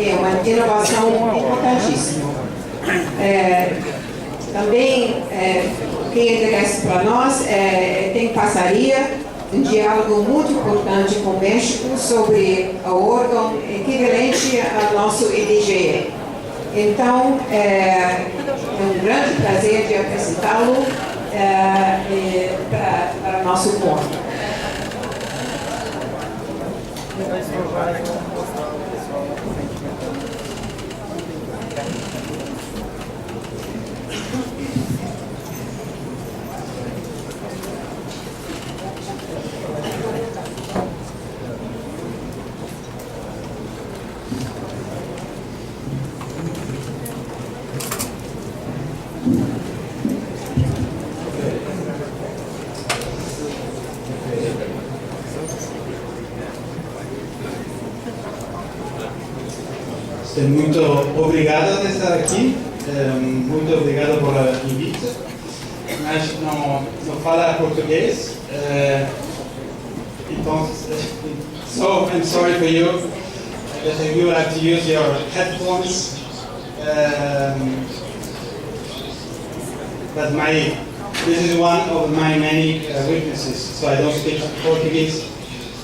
é uma inovação importantíssima. Também, o que interessa para nós tem parceria, um diálogo muito importante com o México sobre o órgão equivalente ao nosso IDGE. Então, é um grande prazer de apresentá-lo para nosso fórum. Muito obrigado por estar aqui, muito obrigado por a invite. Mas não fala português, então, so I'm sorry for you that you will have to use your headphones. But this is one of my many weaknesses, so I don't speak Portuguese.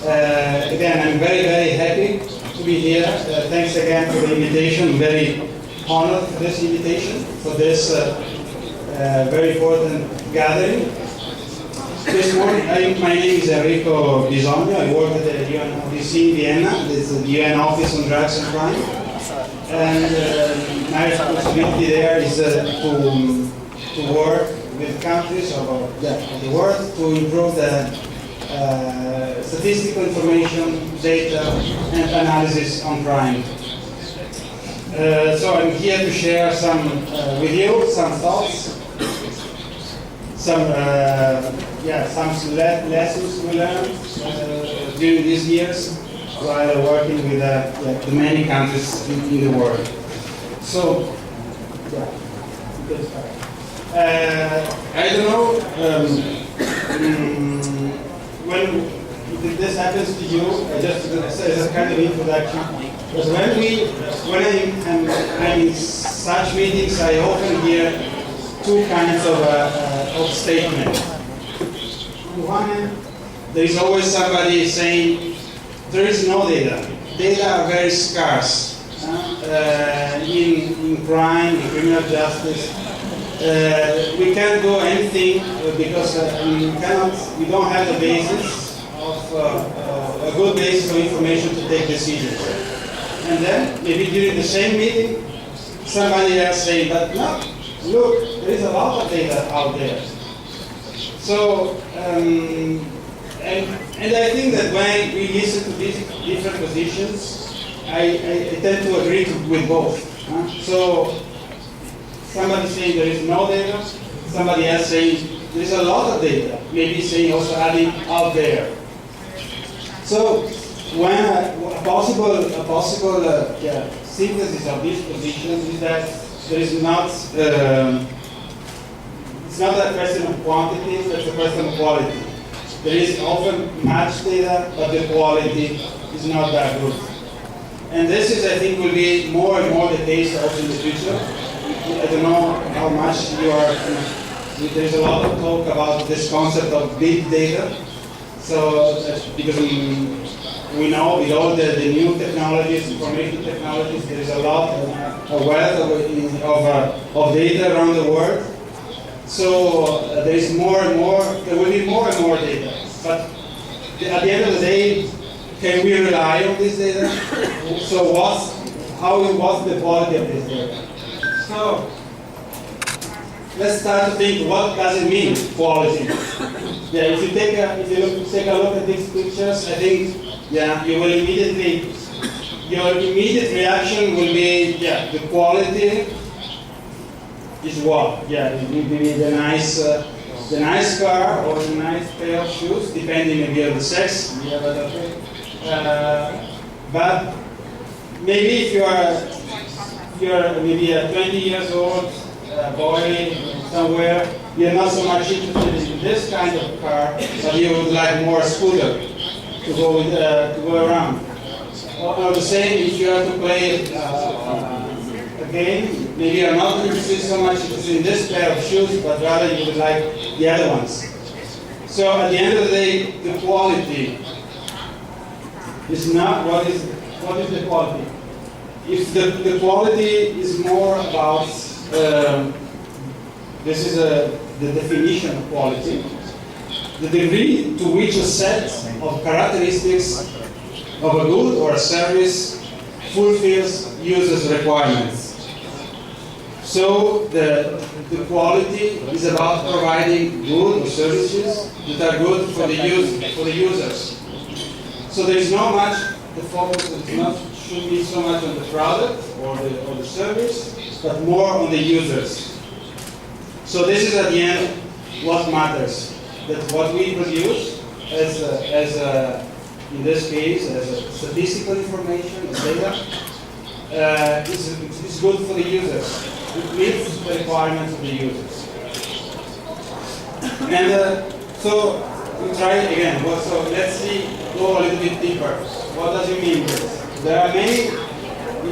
Again, I'm very, very happy to be here. Thanks again for the invitation. I'm very honored for this invitation, for this very important gathering. This morning, my name is Enrico Bisogno. I work at the UNODC in Vienna. It's the UN Office on Drugs and Crime. And my responsibility there is to work with countries of the world to improve the statistical information, data, and analysis on crime. So I'm here to share with you some thoughts, some lessons we learned during these years while working with the many countries in the world. So, I don't know when this happens to you, just as a kind of introduction, because when I'm in such meetings, I often hear two kinds of statements. On one hand, there is always somebody saying, there is no data. Data are very scarce in crime, in criminal justice. We can't do anything because we don't have the basis of a good basis of information to take decisions. And then maybe during the same meeting, somebody else saying, but no, look, there is a lot of data out there. So, and I think that when we listen to these different positions, I tend to agree with both. So, somebody saying there is no data, somebody else saying there is a lot of data, maybe saying also adding out there. So when a possible synthesis of these positions is that there is not it's not a question of quantity, it's a question of quality. There is often much data, but the quality is not that good. And this is, I think, will be more and more the case also in the future. I don't know how much you are, there's a lot of talk about this concept of big data. So, because we know with all the new technologies, information technologies, there is a lot of wealth of data around the world. So there is more and more, there will be more and more data. But at the end of the day, can we rely on this data? So what's the quality of this data? So let's start to think, what does it mean, quality? Yeah, if you take a look at these pictures, I think your immediate reaction will be, the quality is what? Yeah, it will be the nice car or the nice pair of shoes, depending maybe on the sex. But maybe if you're maybe a 20 years old boy somewhere, you're not so much interested in this kind of car, but you would like more scooter to go around. or the same if you have to play a game, maybe you're not interested so much in this pair of shoes, but rather you would like the other ones. So at the end of the day, the quality is not what is the quality. If the quality is more about this is the definition of quality, the degree to which a set of characteristics of a good or a service fulfills users' requirements. So the quality is about providing goods or services that are good for the users. So there is not much, the focus should be so much on the product or the service, but more on the users. So this is at the end what matters. That what we produce as in this case as statistical information, as data, is good for the users. It meets the requirements of the users. And so we try again. So let's go a little bit deeper. What does it mean? There are many. We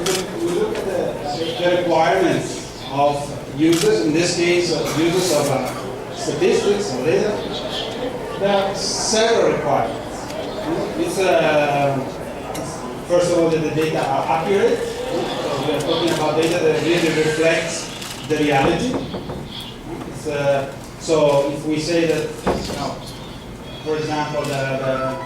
look at the requirements of users. In this case, users of statistics or data. There are several requirements. It's first of all that the data are accurate. So we are talking about data that really reflects the reality. So if we say that, for example, the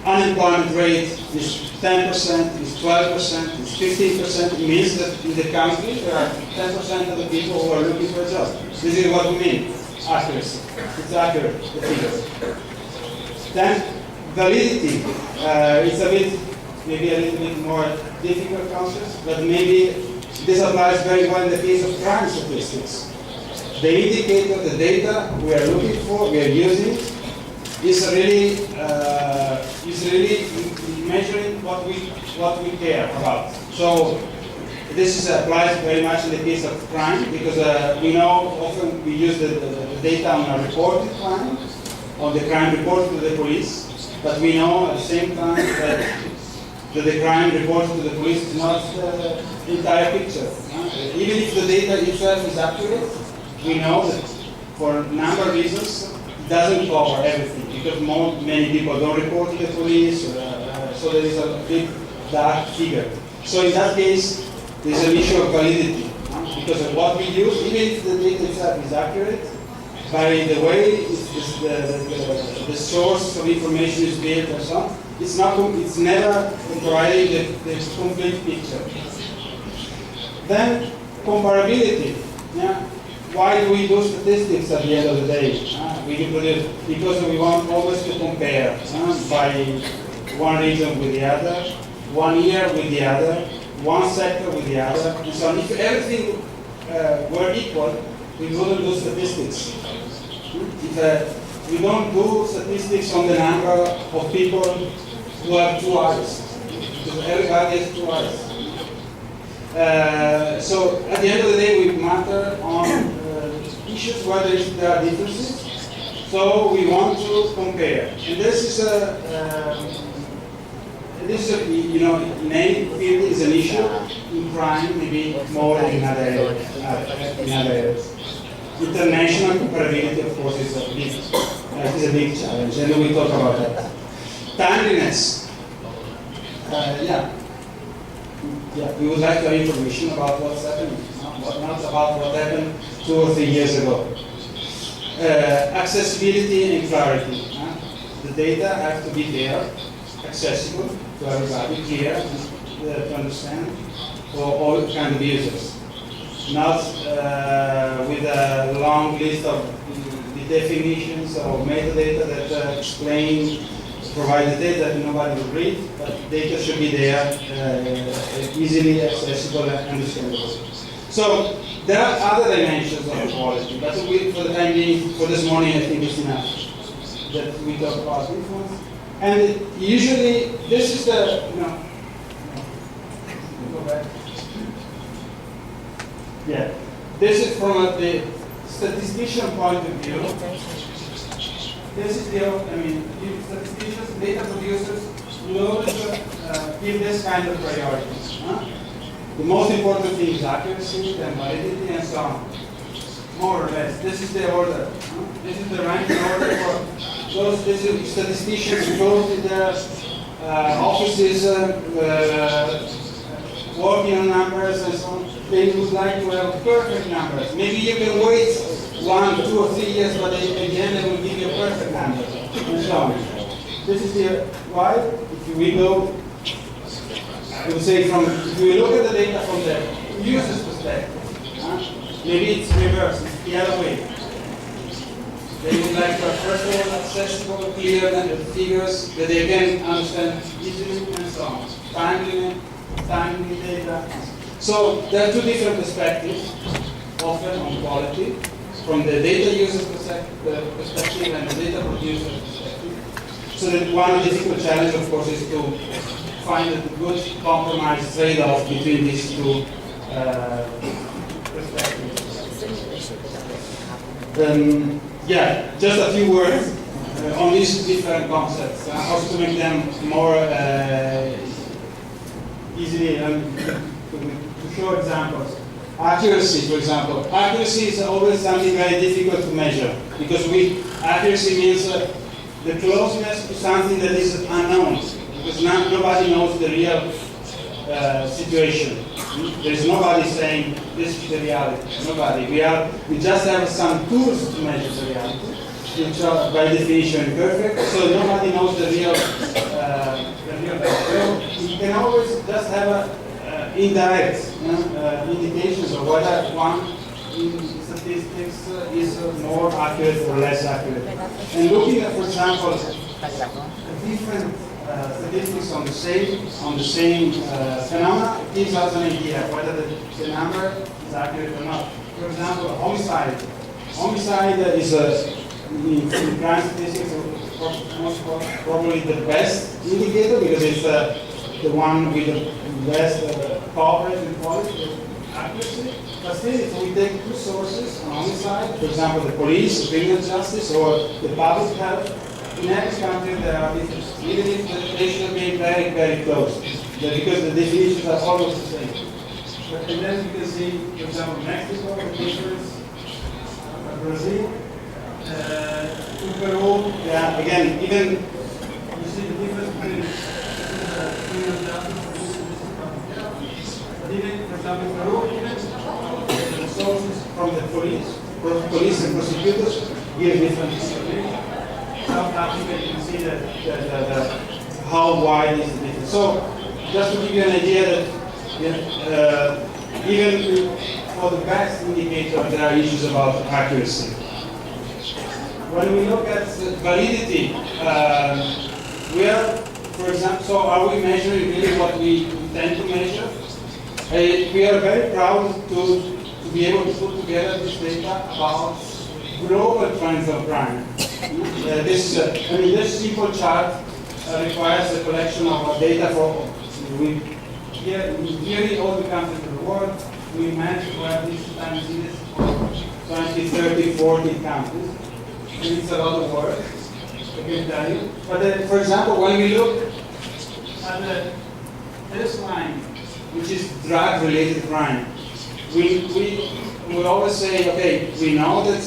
unemployment rate is 10%, is 12%, is 15%, it means that in the country there are 10% of the people who are looking for a job. This is what we mean, accuracy. It's accurate, the figures. Then validity, it's maybe a little bit more difficult concept, but maybe this applies very well in the case of crime statistics. The indicator, the data we are looking for, we are using, is really measuring what we care about. So this applies very much in the case of crime, because we know often we use the data on a reported crime, on the crime reported to the police, but we know at the same time that the crime reported to the police is not the entire picture. Even if the data itself is accurate, we know that for a number of reasons it doesn't cover everything, because many people don't report to the police, so there is a big dark figure. So in that case, there's an issue of validity, because of what we use, even if the data itself is accurate, by the way the source of information is built and so on, it's never providing the complete picture. Then comparability. Yeah? Why do we do statistics at the end of the day? We do produce because we want always to compare by one region with the other, 1 year with the other, one sector with the other, and so on. If everything were equal, we wouldn't do statistics. If we don't do statistics on the number of people who have 2 eyes, because everybody has 2 eyes. So at the end of the day, we matter on issues where there are differences. So we want to compare, and this is in any field is an issue. In crime, maybe more than in other areas. International comparability, of course, is a big challenge, and we talk about that. Timeliness. We would like to have information about what's happening, not about what happened 2 or 3 years ago. Accessibility and clarity. The data have to be there, accessible to everybody, clear to understand for all kinds of users. Not with a long list of the definitions or metadata that provide the data that nobody will read, but data should be there, easily accessible and understandable. So there are other dimensions of quality, but for the time being, for this morning, I think it's enough that we talk about influence. And usually, this is the, go back. Yeah, this is from the statistician point of view. This is statisticians, data producers, knowledge give this kind of priorities. The most important thing is accuracy, then validity, and so on. More or less. This is the order. This is the ranking order for those statisticians who go to their offices working on numbers and so on. They would like to have perfect numbers. Maybe you can wait 1, 2, or 3 years, but at the end they will give you a perfect number. And so on. This is the why. If we go, I would say if we look at the data from the user's perspective, maybe it's reversed, it's the other way. They would like to have first of all accessible, clear figures that they can understand easily and so on. Timely data. So there are two different perspectives, often on quality, from the data user's perspective and the data producer's perspective. So that one difficult challenge, of course, is to find a good compromise trade-off between these two perspectives. Yeah, just a few words on these different concepts, how to make them more easily to show examples. Accuracy, for example. Accuracy is always something very difficult to measure because accuracy means the closeness to something that is unknown, because nobody knows the real situation. There is nobody saying this is the reality. Nobody. We just have some tools to measure the reality, which are by definition imperfect. So nobody knows the real value. You can always just have indirect indications of whether one in statistics is more accurate or less accurate. And looking at, for example, different statistics on the same phenomena gives us an idea whether the number is accurate or not. For example, homicide. Homicide is in crime statistics most probably the best indicator because it's the one with the best coverage and quality of accuracy. But still, if we take two sources on homicide, for example, the police, criminal justice, or the public health, in every country there are differences, even if they should be very, very close, because the definitions are almost the same. And then you can see, for example, Mexico, the difference, Brazil, Peru, yeah, again, even you see the difference between criminal justice and but even, for example, Peru, even the sources from the police and prosecutors give different information. South Africa, you can see how wide is the difference. So, just to give you an idea that even for the best indicator, there are issues about accuracy. When we look at validity, we are, for example, so are we measuring really what we intend to measure? We are very proud to be able to put together this data about global trends of crime. This simple chart requires a collection of data for nearly all the countries in the world. We managed to have this times this for 20, 30, 40 countries. And it's a lot of work, I can tell you. But for example, when we look at this line, which is drug-related crime, we always say, okay, we know that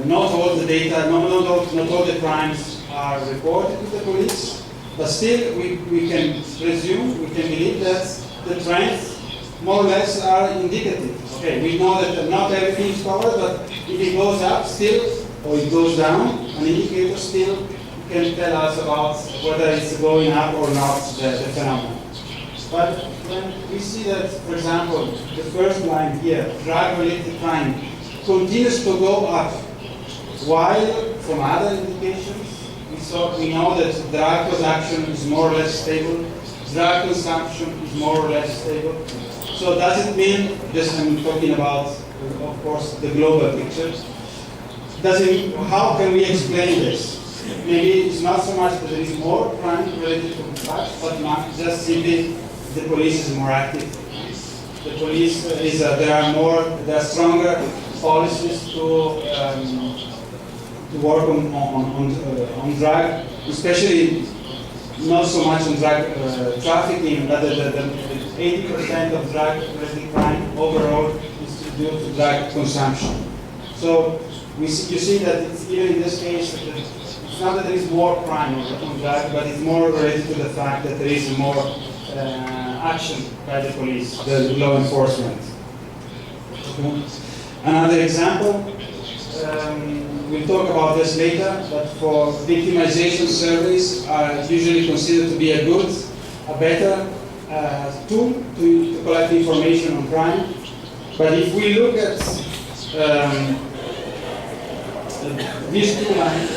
not all the data, not all the crimes are reported to the police, but still we can presume, we can believe that the trends more or less are indicative. Okay, we know that not everything is covered, but if it goes up still, or it goes down, an indicator still can tell us about whether it's going up or not, the phenomenon. But when we see that, for example, the first line here, drug-related crime, continues to go up, while from other indications, we know that drug consumption is more or less stable, drug consumption is more or less stable. So does it mean, I'm talking about, of course, the global picture, how can we explain this? Maybe it's not so much that there is more crime related to drugs, but just simply the police is more active. The police there are stronger policies to work on drug especially not so much on drug trafficking, but the 80% of drug-related crime overall is due to drug consumption. So you see that it's, even in this case, it's not that there is more crime on drug, but it's more related to the fact that there is more action by the police, the law enforcement. Another example, we'll talk about this later, but for victimization surveys are usually considered to be a better tool to collect information on crime. But if we look at these two lines,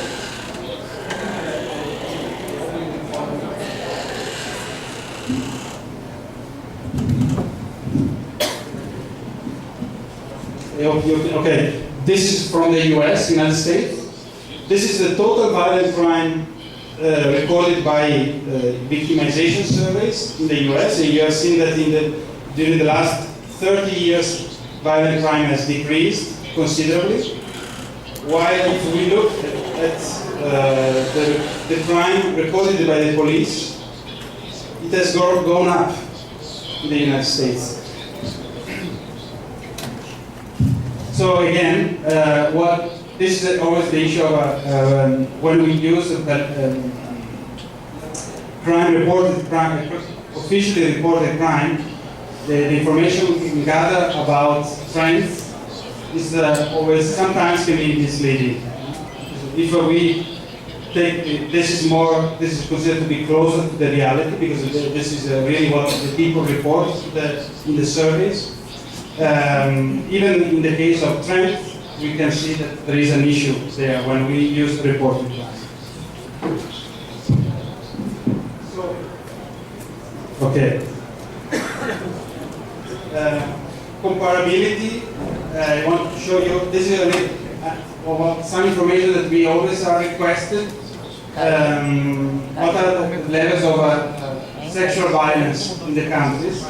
okay, this is from the US, United States. This is the total violent crime recorded by victimization surveys in the US. And you have seen that during the last 30 years, violent crime has decreased considerably. While if we look at the crime recorded by the police, it has gone up in the United States. So again, this is always the issue of when we use officially reported crime, the information we can gather about trends is always sometimes can be misleading. If we take this is considered to be closer to the reality because this is really what the people report in the surveys. Even in the case of trends, we can see that there is an issue there when we use reporting crime. So, okay. Comparability. I want to show you. This is some information that we always are requested. What are the levels of sexual violence in the countries?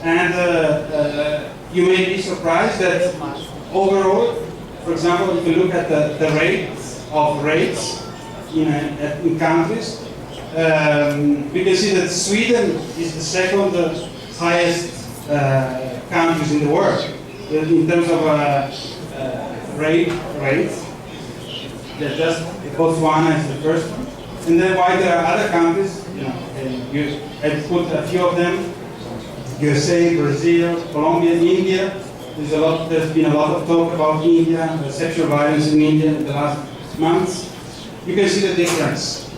And you may be surprised that overall, for example, if you look at the rates of rapes in countries, we can see that Sweden is the second highest countries in the world in terms of rape rates. Just Botswana is the first one. And then while there are other countries, I put a few of them. USA, Brazil, Colombia, India. There's been a lot of talk about India, sexual violence in India in the last months. You can see the difference.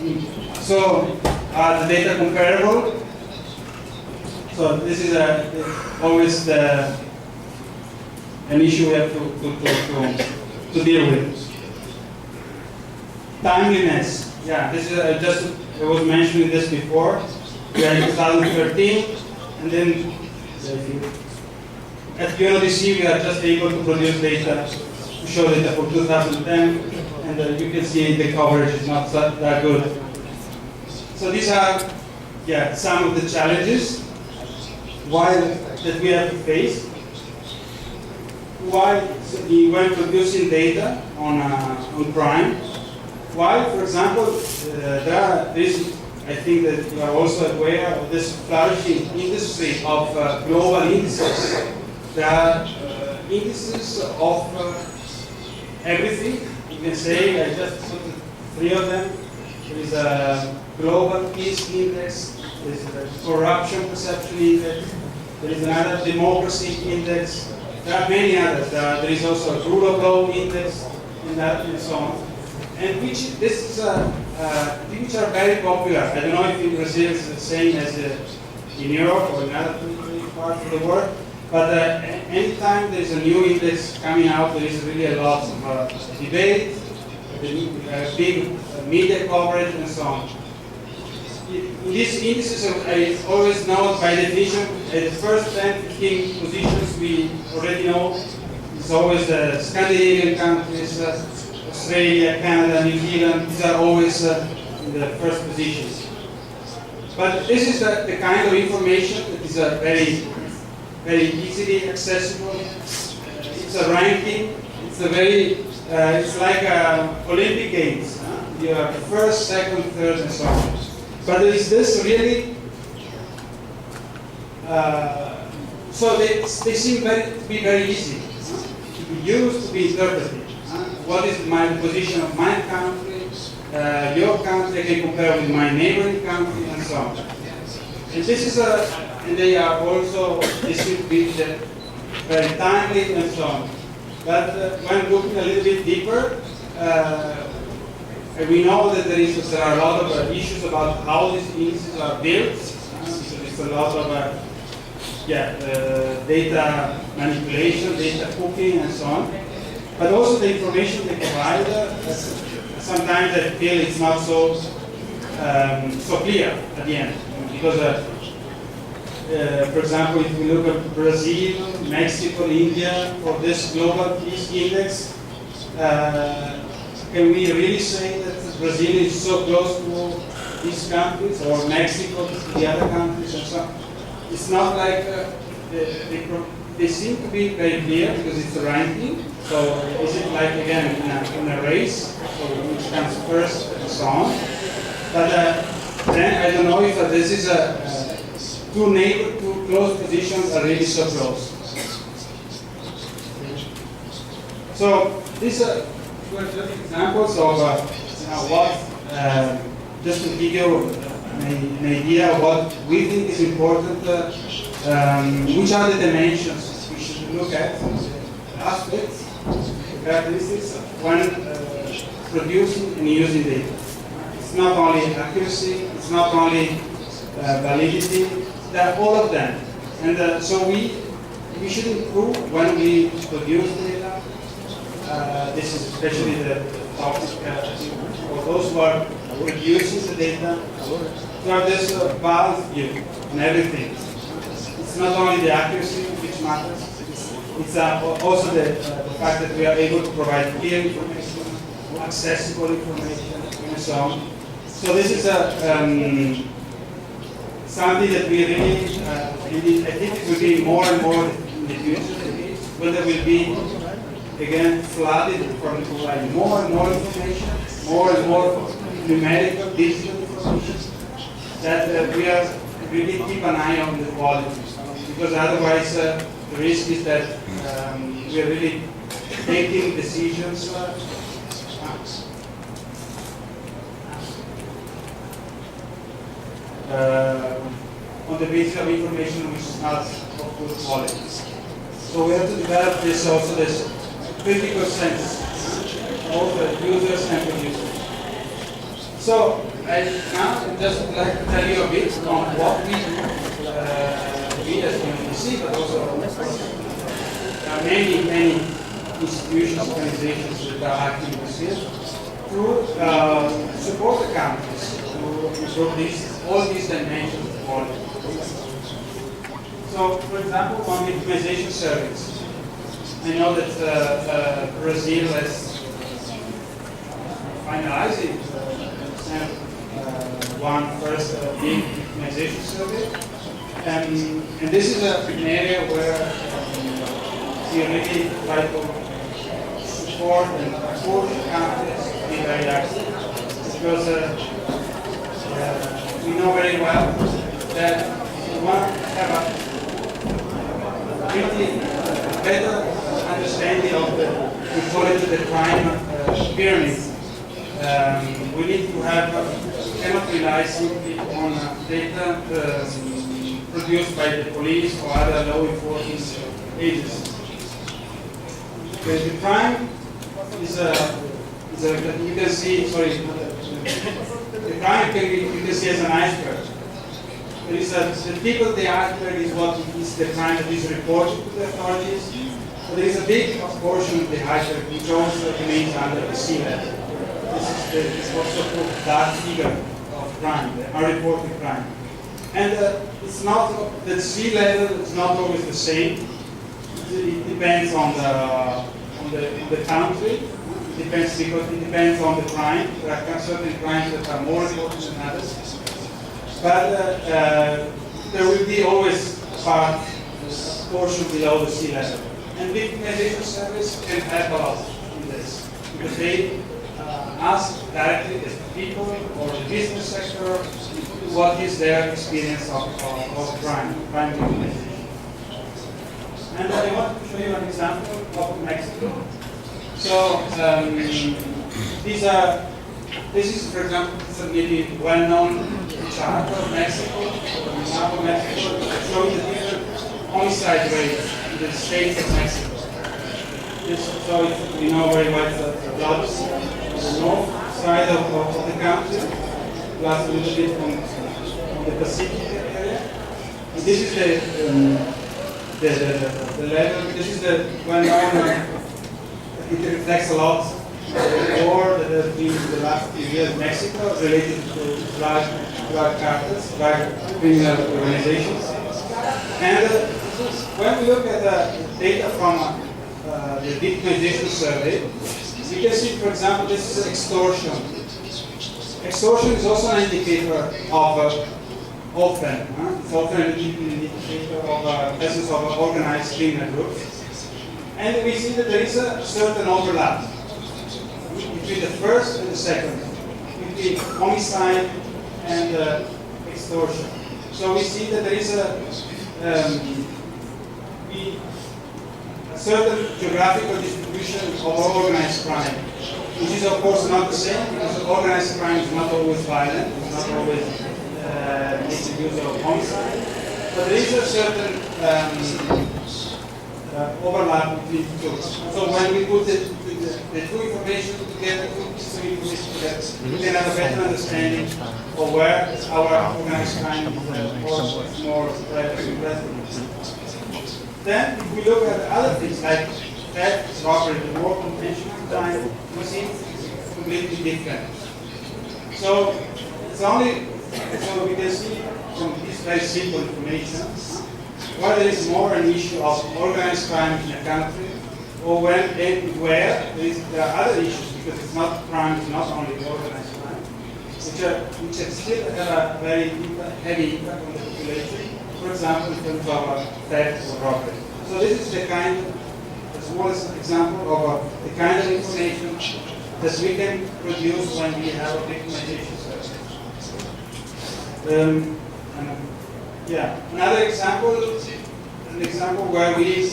So, are the data comparable? So this is always an issue we have to deal with. Timeliness. Yeah, this is I was mentioning this before. We are in 2013. And then at UNODC we are just able to produce data, to show data for 2010, and you can see the coverage is not that good. So these are some of the challenges that we have to face when producing data on crime. While, for example, I think that you are also aware of this flourishing industry of global indices. There are indices of everything. You can say, I just put 3 of them. There is a global peace index, there is a corruption perception index, there is another democracy index, there are many others. There is also a rule of law index, and so on. And which are very popular. I don't know if in Brazil it's the same as in Europe or in other parts of the world, but anytime there's a new index coming out, there is really a lot of debate, big media coverage, and so on. These indices are always known by definition. The first 10, 15 positions we already know. It's always the Scandinavian countries, Australia, Canada, New Zealand. These are always in the first positions. But this is the kind of information that is very, very easily accessible. It's a ranking. It's like Olympic Games. your first, second, third, and so on. But is this really? So they seem to be very easy to be used, to be interpreted. What is my position of my country, your country? I can compare with my neighboring country, and so on. And this is and they are also seem to be very timely and so on. But when looking a little bit deeper, we know that there are a lot of issues about how these indices are built. So there's a lot of data manipulation, data cooking, and so on. But also the information they provide, sometimes I feel it's not so clear at the end. Because, for example, if we look at Brazil, Mexico, India, for this global peace index, can we really say that Brazil is so close to these countries, or Mexico to the other countries, and so on? It's not like they seem to be very clear because it's a ranking. So is it like, again, in a race, so which comes first and so on? But then I don't know if this is two close positions are really so close. So these are examples of what, just to give you an idea of what we think is important, which are the dimensions we should look at, aspects, characteristics when producing and using data. It's not only accuracy, it's not only validity, they're all of them. And so we should improve when we produce data. This is especially the topic for those who are producing the data, to have this balanced view on everything. It's not only the accuracy which matters, it's also the fact that we are able to provide clear information, accessible information, and so on. So this is something that we really, I think it will be more and more in the future, when there will be, again, flooded from providing more and more information, more and more numerical, digital information, that we are really keep an eye on the quality. Because otherwise, the risk is that we are really taking decisions on the basis of information which is not of good quality. So we have to develop this also, this critical sense of the users and producers. So I now just would like to tell you a bit on what we do, we as UNODC, but also there are many institutions, organizations that are active in this field to support the countries to improve all these dimensions of quality. So, for example, on the optimization service, I know that Brazil has finalized it, one first big optimization survey, and this is an area where we really try to support and push countries to be very active, because we know very well that we want to have a pretty better understanding of the, we call it the crime pyramid. We need to have, cannot rely simply on data produced by the police or other law enforcement agencies. The crime is you can see, sorry, the crime you can see as an iceberg. There is the tip of the iceberg is what is the crime that is reported to the authorities. But there is a big portion of the iceberg which also remains under the sea level. This is what's called dark figure of crime, the unreported crime. And it's not, the sea level is not always the same. It depends on the country. It depends because it depends on the crime. There are certain crimes that are more important than others. But there will be always a portion below the sea level. And the optimization service can help a lot in this, because they ask directly the people or the business sector what is their experience of crime victimization. And I want to show you an example of Mexico. So this is, for example, a maybe well-known chart of Mexico, or map of Mexico, showing the different homicide rates in the states of Mexico. So we know very well that the Alps, the north side of the country, plus a little bit on the Pacific area. And this is the level. This is the well-known. It reflects a lot the war that has been in the last few years in Mexico related to drug cartels, drug criminal organizations. And when we look at the data from the victimization survey, you can see, for example, this is extortion. Extortion is also an indicator of often. It's often an indicator of presence of organized criminal groups. And we see that there is a certain overlap between the first and the second, between homicide and extortion. So we see that there is a certain geographical distribution of organized crime, which is of course not the same, because organized crime is not always violent, it's not always making use of homicide, but there is a certain overlap between the two. So when we put the two information together, we can have a better understanding of where our organized crime is more present. Then, if we look at other things like theft, robbery, war, conventional crime, we see it's completely different. So it's only so we can see from this very simple information whether there is more an issue of organized crime in a country, or where there are other issues, because it's not crime, it's not only organized crime, which still have a very heavy impact on the population. For example, in terms of theft or robbery. So this is the smallest example of the kind of information that we can produce when we have a victimization survey. Another example, where we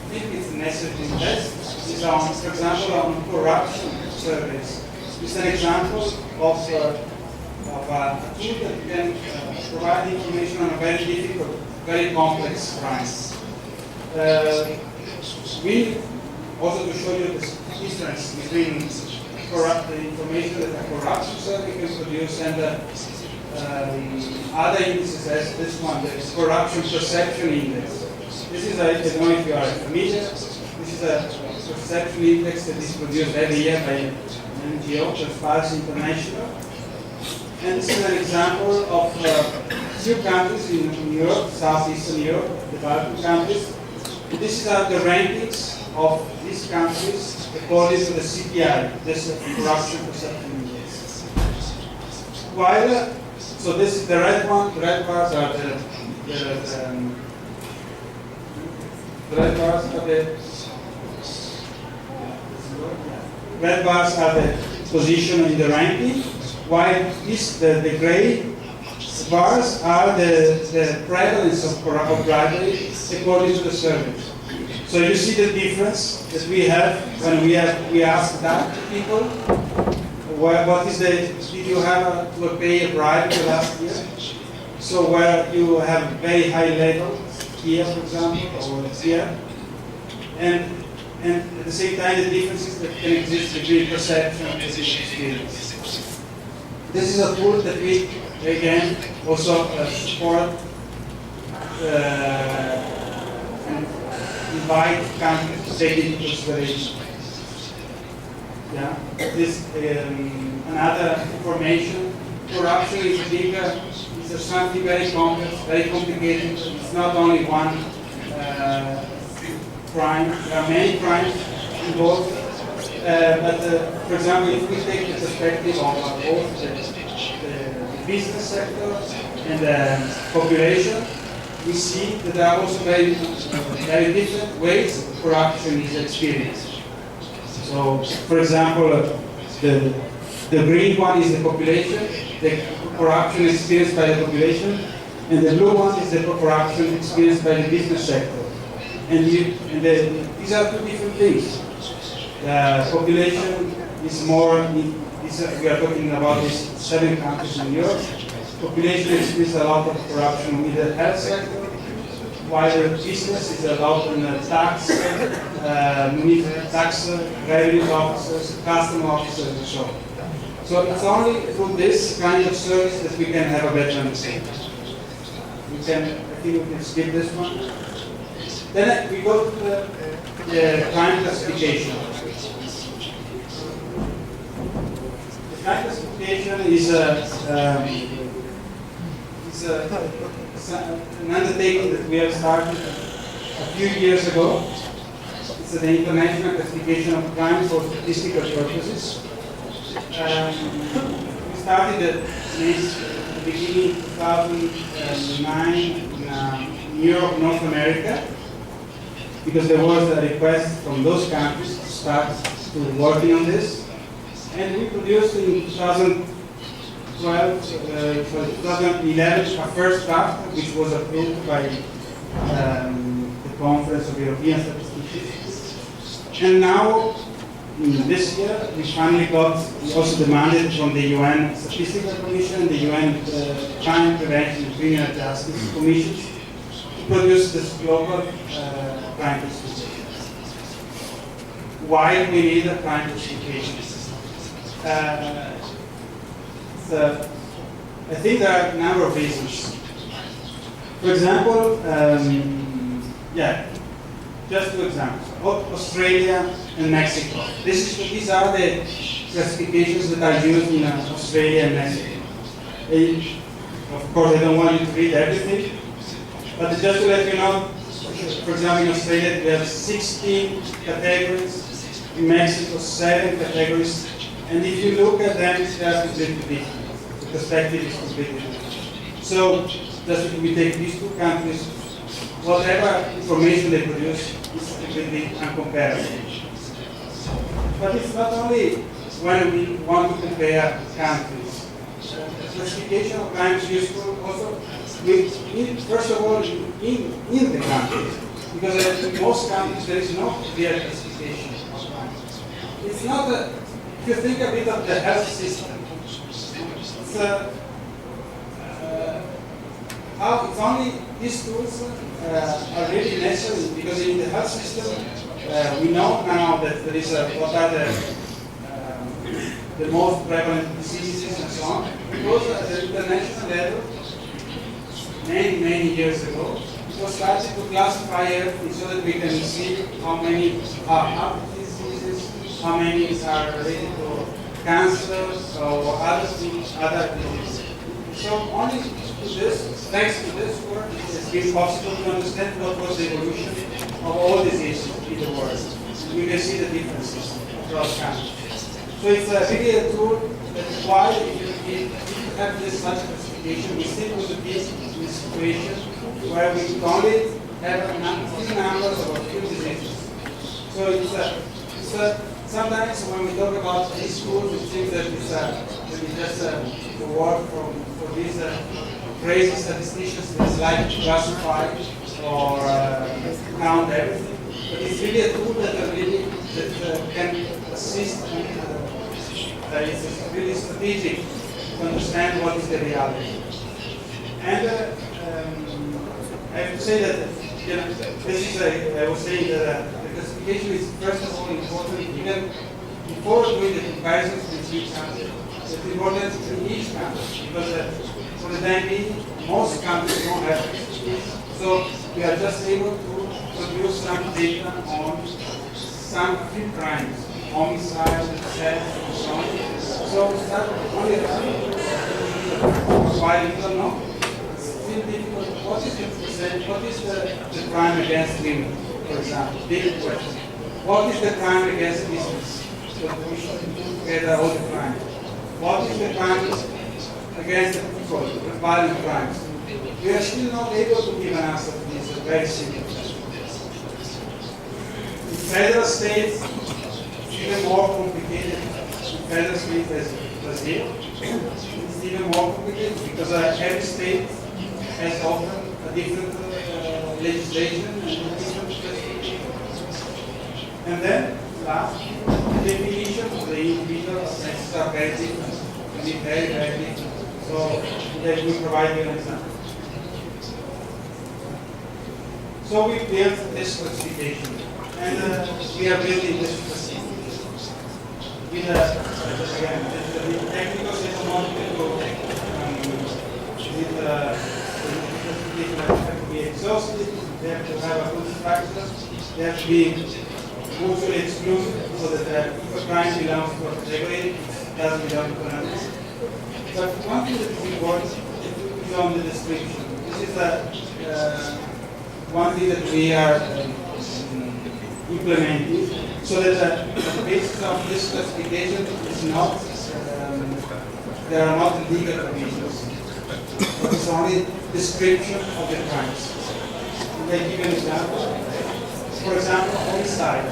think it's necessary to invest is on, for example, on corruption surveys. It's an example of a tool that can provide information on a very difficult, very complex crimes. We also to show you the difference between the information that a corruption survey can produce and other indices as this one, the corruption perception index. This is I don't know if you are familiar. This is a perception index that is produced every year by an NGO, Conferência International. And this is an example of few countries in Europe, Southeastern Europe, developing countries. These are the rankings of these countries according to the CPI, this corruption perception index. While so this is the red one. The red bars are the red bars are the position in the ranking, while the gray bars are the prevalence of bribery according to the survey. So you see the difference that we have when we ask that to people. What is did you have to pay a bribe the last year? So where you have very high level here, for example, or here, and at the same time the differences that can exist between perception and experience. This is a tool that we again also support and invite countries to take into consideration. Yeah, this another information. Corruption is bigger. It's something very complex, very complicated. It's not only one crime. There are many crimes involved. For example, if we take the perspective of both the business sector and the population, we see that there are also very different ways corruption is experienced. So, for example, The green one is the population, the corruption experienced by the population, and the blue one is the corruption experienced by the business sector. And these are two different things. The population is more, we are talking about these 7 countries in Europe. Population experiences a lot of corruption in the health sector, while the business is a lot in the tax revenue officers, custom officers, and so on. So it's only through this kind of service that we can have a better understanding. I think we can skip this one. Then we go to the crime classification. The crime classification is an undertaking that we have started a few years ago. It's an international classification of crime for statistical purposes. We started at the beginning of 2009 in Europe, North America, because there was a request from those countries to start working on this. And we produced in 2011 a first draft, which was approved by the Conference of European Statisticians. And now, this year, we finally got also the mandate from the UN Statistical Commission, the UN Crime Prevention and Criminal Justice Commission, to produce this global crime classification. Why do we need a crime classification? I think there are a number of reasons. For example, just 2 examples. Australia and Mexico. These are the classifications that are used in Australia and Mexico. Of course, I don't want you to read everything, but just to let you know, for example, in Australia we have 16 categories, in Mexico 7 categories, and if you look at them, they are completely different. The perspective is completely different. So, just if we take these 2 countries, whatever information they produce is completely uncomparable. But it's not only when we want to compare countries. Classification of crime is useful also, first of all, in the countries. Because in most countries there is no clear classification of crime. It's not if you think a bit of the health system, it's only these tools are really necessary, because in the health system we know now that there is what are the most prevalent diseases and so on. Because at the international level, many years ago, it was started to classify everything so that we can see how many are heart diseases, how many are related to cancer or other things, other diseases. So only thanks to this work, it has been possible to understand what was the evolution of all diseases in the world. We can see the differences across countries. So it's really a tool that is why if you have this such classification, we still would be in a situation where we only have a few numbers of a few diseases. So sometimes when we talk about these tools, it seems that it's just a word for these crazy statisticians that like to classify or count everything. But it's really a tool that can assist and it's really strategic to understand what is the reality. And I have to say that I was saying that the classification is first of all important even before doing the comparisons with each country. It's important in each country because for the time being, most countries don't have classification. So we are just able to produce some data on some few crimes, homicide, theft, and so on. So it's not only why you don't know. It's still difficult. What is the percent? What is the crime against women, for example? Big question. What is the crime against business? So we should put together all the crimes. What is the crime against the people, the violent crimes? We are still not able to give an answer to this very simple question. In federal states, it's even more complicated. In federal state as Brazil, it's even more complicated because every state has often a different legislation and different classifications. And then, last, the definition of the individual offenses are very different. Can be very, very different. So that will provide you an example. So we built this classification, and we are building this classification with again, the technical psychomotor with classification that have to be exhaustive, they have to have a good structure, they have to be mutually exclusive, so that if a crime belongs to a category, it doesn't belong to another. But one thing that is important is on the description. This is one thing that we are implementing, so that the basis of this classification is not, there are not legal provisions, but it's only description of the crimes. Let me give you an example. For example, homicide.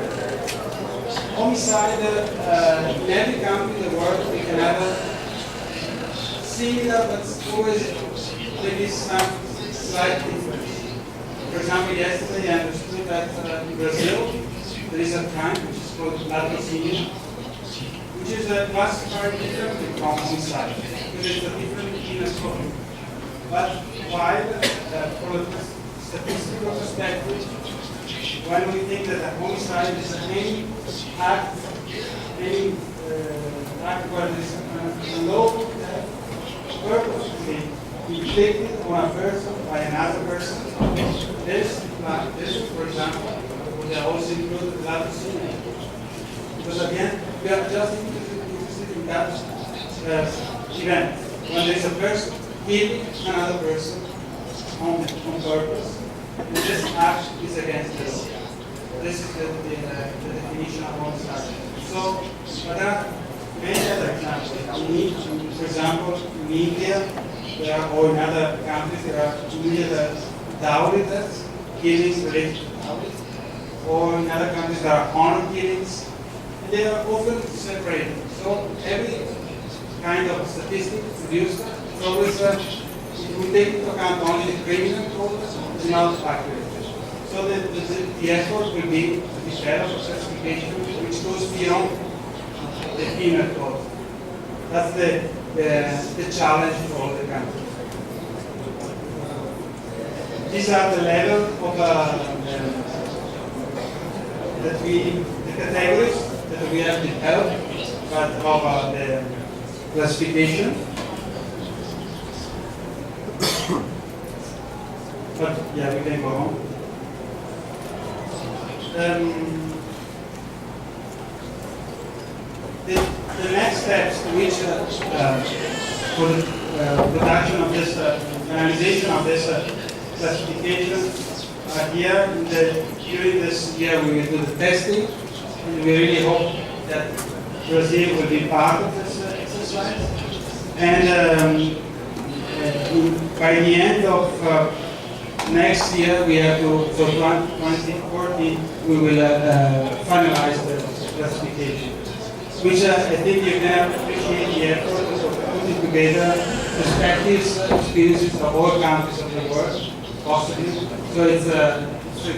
Homicide, in every country in the world, we can have a similar, but always there is some slight difference. For example, yesterday I understood that in Brazil there is a crime which is called latrocínio, which is classified differently from homicide, because it's a different genus code. But while, from a statistical perspective, when we think that a homicide is any act where there is a low purposely inflicted on a person by another person, this, for example, would also include the latrocínio. Because again, we are just interested in that event. When there is a person killing another person on purpose, and this act is against this. This is the definition of homicide. So, but there are many other examples. For example, in India, or in other countries, there are immediate dowry deaths, killings related to dowry, or in other countries there are honor killings, and they are often separated. So every kind of statistic produced is always, if we take into account only the criminal code, it's not accurate. So the effort will be to develop a classification which goes beyond the penal code. That's the challenge for all the countries. These are the level of the categories that we have developed, but of the classification. But yeah, we can go on. The next steps to which for the production of this finalization of this classification here during this year we will do the testing, and we really hope that Brazil will be part of this exercise, and by the end of next year we have to, so 2014 we will finalize the classification, which I think you can appreciate the effort of putting together perspectives, experiences of all countries of the world, possibly. So it's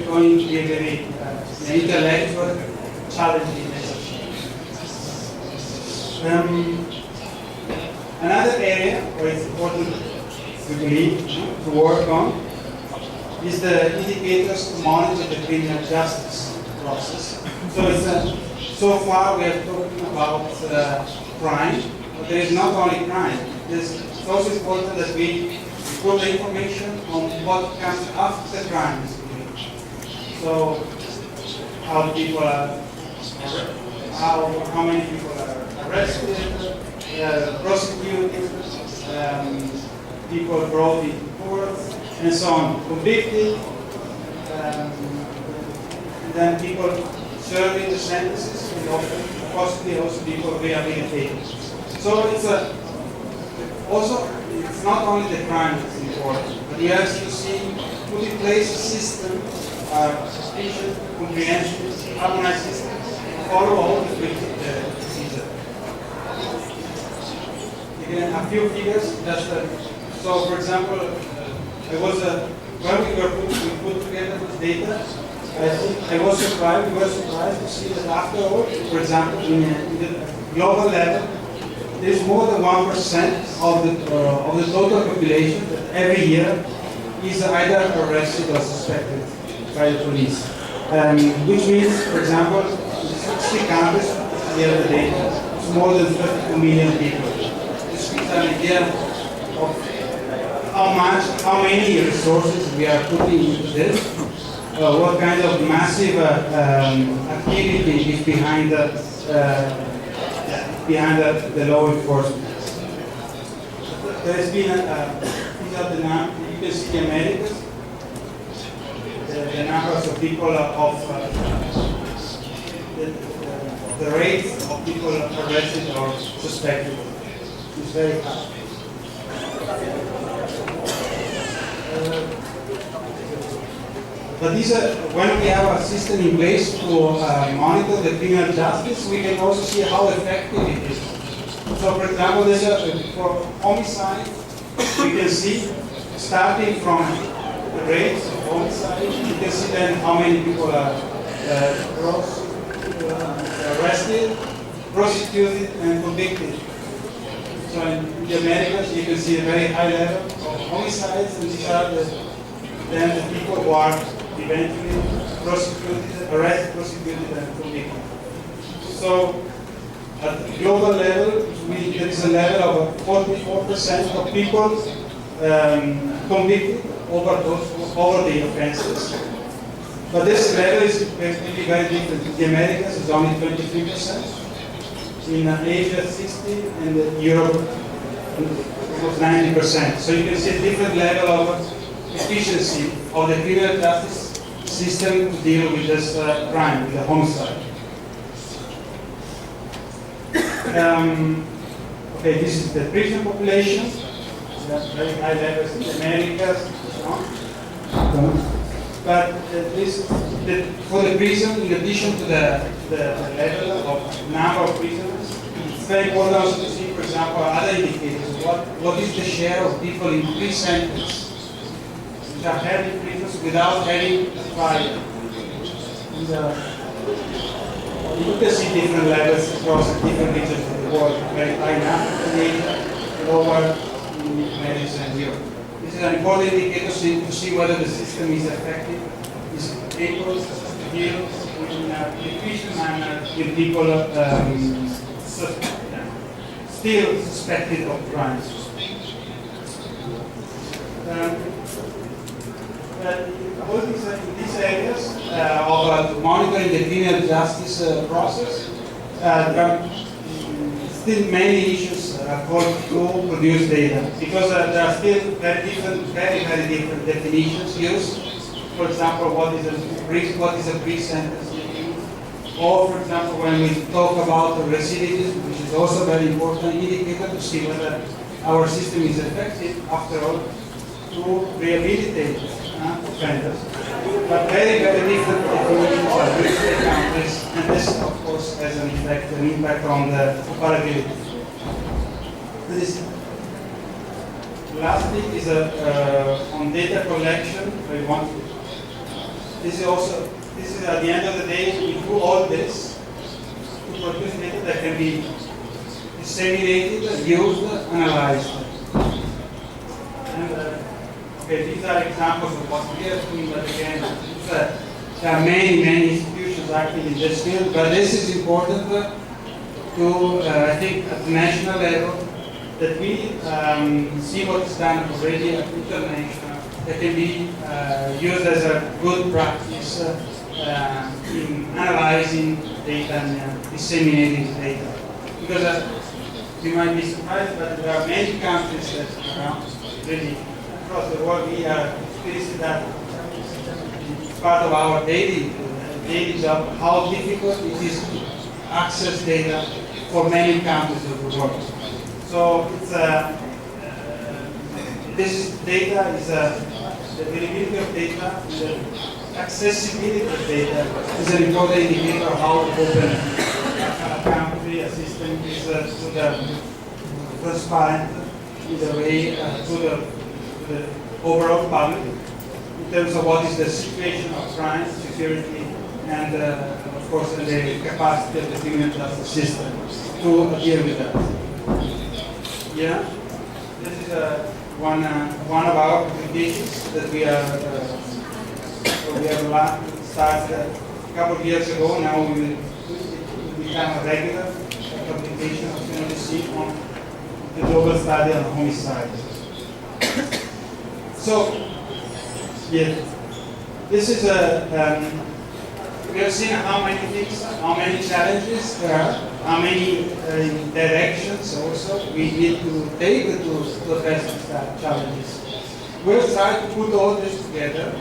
going to be a very intellectual, challenging exercise. Another area where it's important to believe, to work on, is the indicators to monitor the criminal justice process. So it's so far we are talking about crime, but there is not only crime. It's also important that we put the information on what comes after the crime is committed. So how people are, how many people are arrested, prosecuted, people brought into court, and so on, convicted, and then people serving the sentences, and possibly also people rehabilitated. So it's it's not only the crime that's important, but we also see put in place a system, suspicion, comprehension, harmonized system, follow all the procedure. Again, a few figures. So, for example, when we put together this data, we were surprised to see that afterward, for example, in the global level, there's more than 1% of the total population that every year is either arrested or suspected by the police. Which means, for example, in 60 countries, the other data, it's more than 32 million people. This gives an idea of how many resources we are putting into this, what kind of massive activity is behind the law enforcement. There has been these are the numbers. You can see the Americas, the numbers of people the rates of people arrested or suspected is very high. But when we have a system in place to monitor the criminal justice, we can also see how effective it is. So, for example, for homicide, we can see, starting from the rates of homicide, you can see then how many people are arrested, prosecuted, and convicted. So in the Americas, you can see a very high level of homicides, and these are then the people who are eventually prosecuted, arrested, prosecuted, and convicted. So at the global level, there is a level of 44% of people convicted over the offenses. But this level is really very different. In the Americas, it's only 23%. In Asia, 60%, and in Europe, almost 90%. So you can see a different level of efficiency of the criminal justice system to deal with this crime, with the homicide. Okay, this is the prison population. That's very high levels in the Americas and so on. But for the prison, in addition to the level of number of prisoners, it's very important also to see, for example, other indicators. What is the share of people in pre-sentence, which are held in prisons without having a trial? You can see different levels across different regions of the world, very high in Africa, Asia, lower in America and Europe. This is an important indicator to see whether the system is effective, is able to deal in an efficient manner with people still suspected of crimes. All these areas of monitoring the criminal justice process, there are still many issues to produce data, because there are still very different definitions used. For example, what is a pre-sentence review? Or, for example, when we talk about recidivism, which is also a very important indicator to see whether our system is effective, after all, to rehabilitate offenders. But very different definitions are used in countries, and this, of course, has an impact on the comparability. Last thing is on data collection. This is at the end of the day, we do all this to produce data that can be disseminated, used, analyzed. And okay, these are examples of what we are doing, but again, there are many institutions active in this field, but this is important to, I think, at the national level, that we see what is done already at international, that can be used as a good practice in analyzing data and disseminating data. Because you might be surprised, but there are many countries that around really across the world we are experiencing that part of our daily job, how difficult it is to access data for many countries of the world. So it's this data is the availability of data, the accessibility of data is an important indicator of how open a country, a system is to transparent in the way to the overall public in terms of what is the situation of crime, security, and of course the capacity of the criminal justice system to deal with that. Yeah, this is one of our publications that we have started a couple of years ago. Now we will become a regular publication of UNODC on the global study on homicide. So, yeah, this is we have seen how many things, how many challenges there are, how many directions also we need to take to address these challenges. We'll try to put all this together.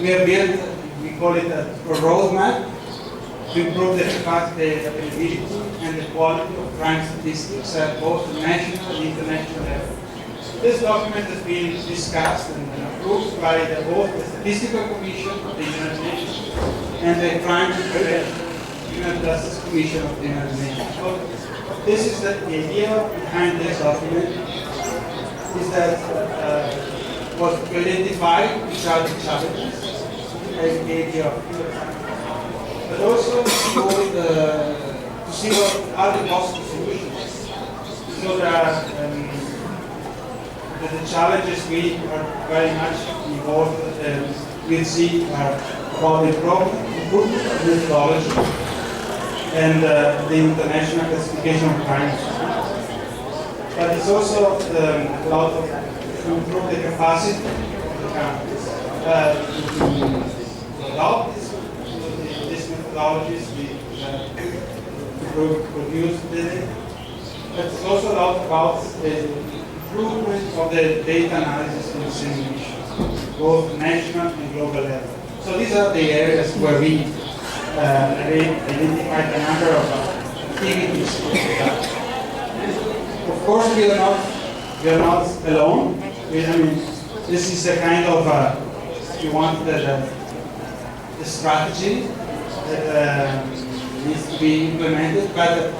We have built, we call it a roadmap to improve the capacity, the availability, and the quality of crime statistics at both the national and international level. This document has been discussed and approved by both the Statistical Commission of the United Nations and the Crime Prevention Criminal Justice Commission of the United Nations. So this is the idea behind this document, is that was to identify which are the challenges as the idea of but also to see what are the possible solutions. So there are the challenges we are very much involved we see are about the improvement of methodology and the international classification of crimes. But it's also a lot of to improve the capacity of the countries to adopt these methodologies we produce today. But it's also a lot about the improvement of the data analysis and dissemination, both national and global level. So these are the areas where we identified a number of activities. Of course, we are not alone. I mean, this is a kind of, if you want, the strategy that needs to be implemented. But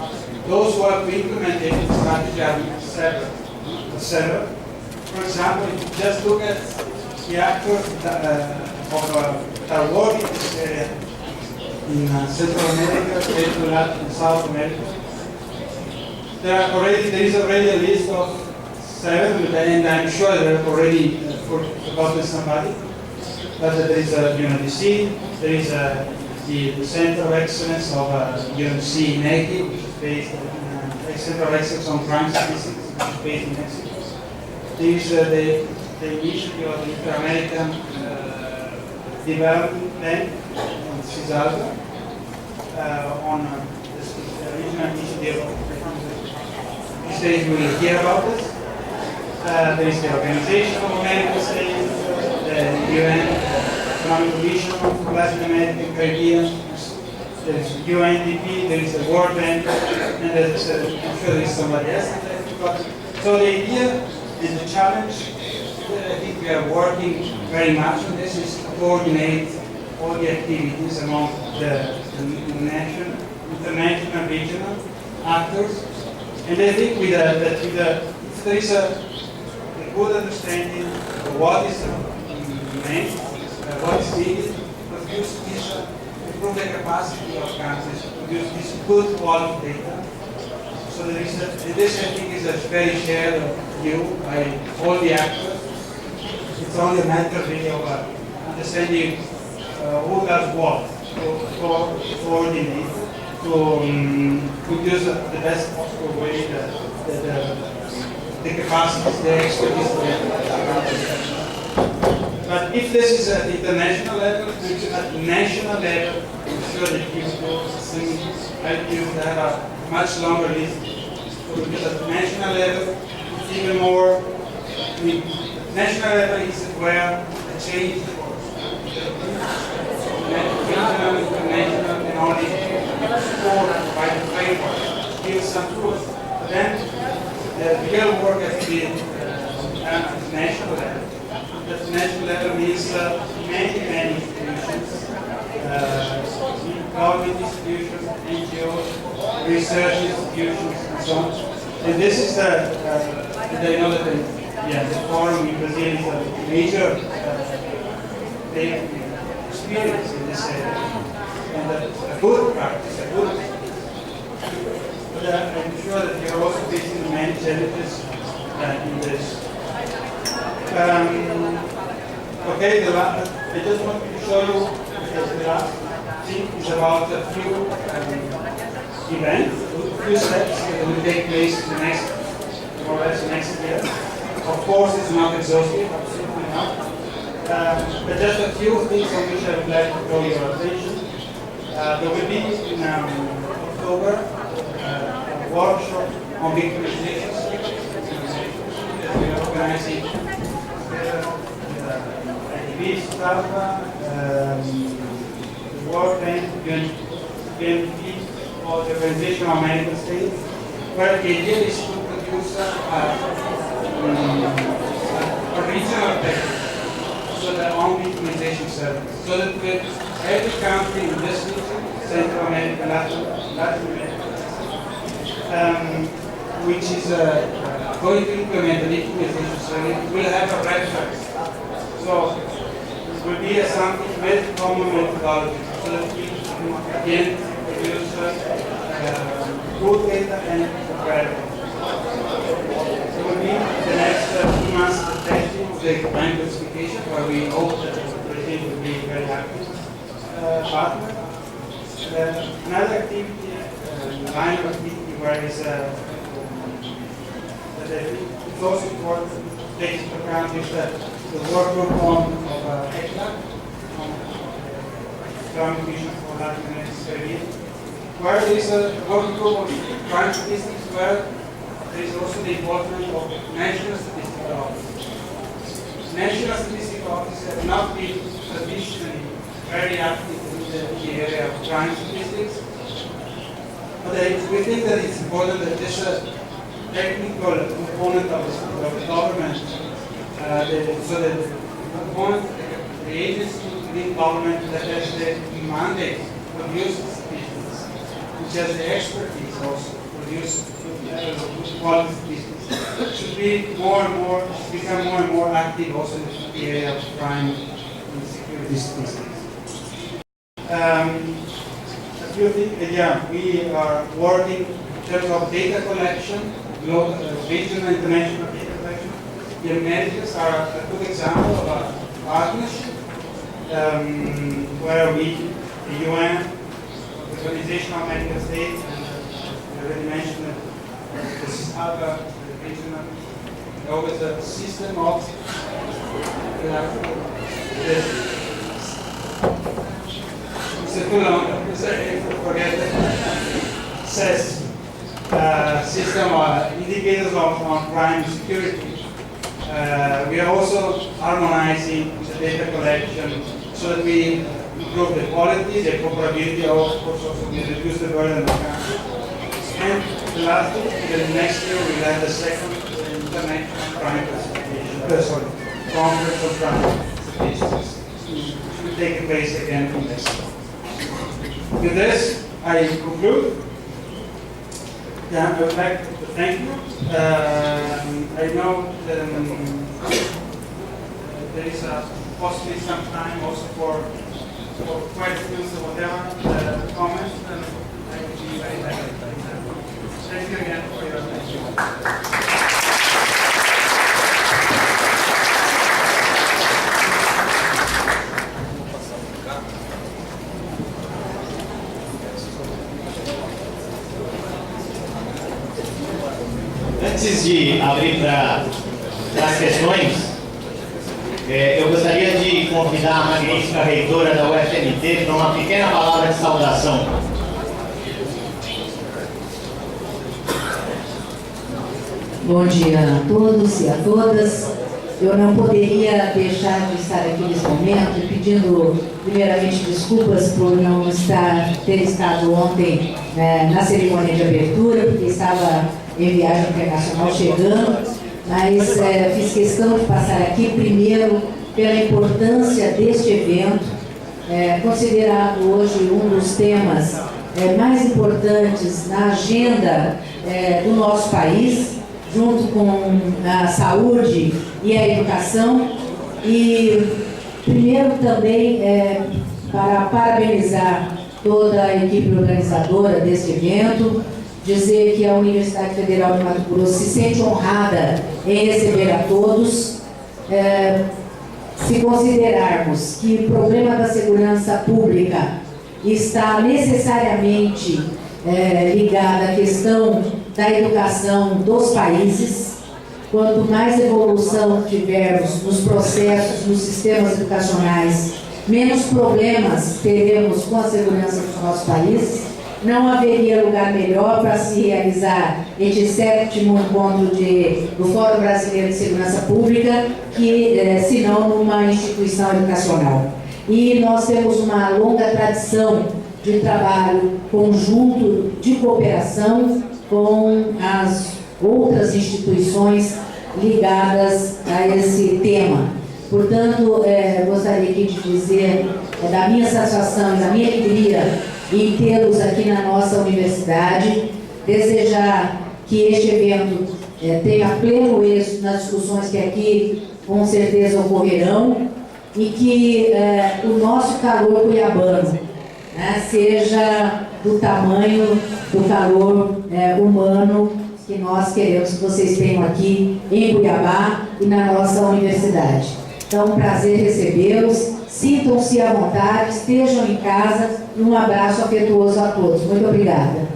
those who have implemented the strategy are several. For example, if you just look at the actors that are working in this area in Central America, Central Latin, and South America, there is already a list of 7, and I'm sure there are already forgotten somebody. But there is a UNODC, there is the Center of Excellence of UNODC in Haiti, which is based in Center of Excellence on Crime Statistics, which is based in Mexico. There is the initiative of the Inter-American Development Bank in CISALVA on the regional initiative of these days we will hear about this. There is the Organization of American States, the UN Economic Commission of Latin America and Caribbean, there is UNDP, there is the World Bank, and there is, I'm sure there is somebody else. So the idea and the challenge, I think we are working very much on this, is to coordinate all the activities among the national, international, regional actors. And I think if there is a good understanding of what is meant, what is needed, produce this, improve the capacity of countries to produce this good quality data. So there is this I think is a very shared view by all the actors. It's only a matter really of understanding who does what, to coordinate, to produce the best possible way the capacities, the expertise. But if this is at the international level, at the national level, I'm sure that people help you to have a much longer list. Because at the national level, it's even more. I mean, national level is where the change occurs. Regional, international, and only supported by the framework, give some tools. But then the real work has to be at the national level. At the national level means many institutions, government institutions, NGOs, research institutions, and so on. And this is the you know that the Fórum in Brazil is a major experience in this area, and a good practice, but I'm sure that you are also facing many challenges in this. Okay, I just want to show you, because the last thing is about a few events, a few steps that will take place in the next, more or less next year. Of course, it's not exhaustive, absolutely not. But just a few things on which I would like to draw your attention. There will be in October a workshop on victimization that we are organizing together with IDB, STAFA, the World Bank, UNODC, or the Organization of American States, where the idea is to produce a regional package, so the own victimization service, so that with every country in this region, Central America, Latin America, which is going to implement the victimization service, will have a reference. So it will be something with common methodology, so that we again produce good data and comparable. Will be the next 2 months of testing of the crime classification, where we hope that Brazil will be a very active partner. Another activity, line of activity where is it's also important to take into account is the work group of ECLA, Economic Commission for Latin America, where there is a working group of crime statistics where there is also the involvement of national statistical offices. National statistical offices have not been traditionally very active in the area of crime statistics, but we think that it's important that this technical component of the government, so that the component, the agency within government that has the mandate to produce statistics, which has the expertise also to produce quality statistics, should be become more and more active also in the area of crime and security statistics. We are working in terms of data collection, global, regional and international data collection. The Americas are a good example of a partnership where we, the UN, the Organization of American States, and I already mentioned that this is other regional, always a system of system indicators on crime and security. We are also harmonizing the data collection so that we improve the quality, the comparability, of course also we reduce the burden on country. And the last thing, the next year we will have the second international crime classification, Conference on crime statistics. It will take place again in next year. With this, I conclude. I would like to thank you. I know that there is possibly some time also for questions or whatever comments, and I would be very happy. Thank you again for your attention. Antes de abrir para as questões, eu gostaria de convidar a magnífica reitora da UFMT para uma pequena palavra de saudação. Bom dia a todos e a todas. Eu não poderia deixar de estar aqui nesse momento pedindo primeiramente desculpas por não ter estado ontem na cerimônia de abertura, porque estava em viagem internacional chegando, mas fiz questão de passar aqui primeiro pela importância deste evento, considerado hoje um dos temas mais importantes na agenda do nosso país, junto com a saúde e a educação. E primeiro também para parabenizar toda a equipe organizadora deste evento, dizer que a Universidade Federal de Mato Grosso se sente honrada em receber a todos. Se considerarmos que o problema da segurança pública está necessariamente ligado à questão da educação dos países, quanto mais evolução tivermos nos processos, nos sistemas educacionais, menos problemas teremos com a segurança dos nossos países. Não haveria lugar melhor para se realizar este 7º encontro do Fórum Brasileiro de Segurança Pública, senão numa instituição educacional. E nós temos uma longa tradição de trabalho conjunto, de cooperação com as outras instituições ligadas a esse tema. Portanto, gostaria aqui de dizer da minha satisfação e da minha alegria em tê-los aqui na nossa universidade, desejar que este evento tenha pleno êxito nas discussões que aqui com certeza ocorrerão e que o nosso calor cuiabano seja do tamanho do calor humano que nós queremos que vocês tenham aqui em Cuiabá e na nossa universidade. Então, um prazer recebê-los, sintam-se à vontade, estejam em casa e um abraço afetuoso a todos. Muito obrigada.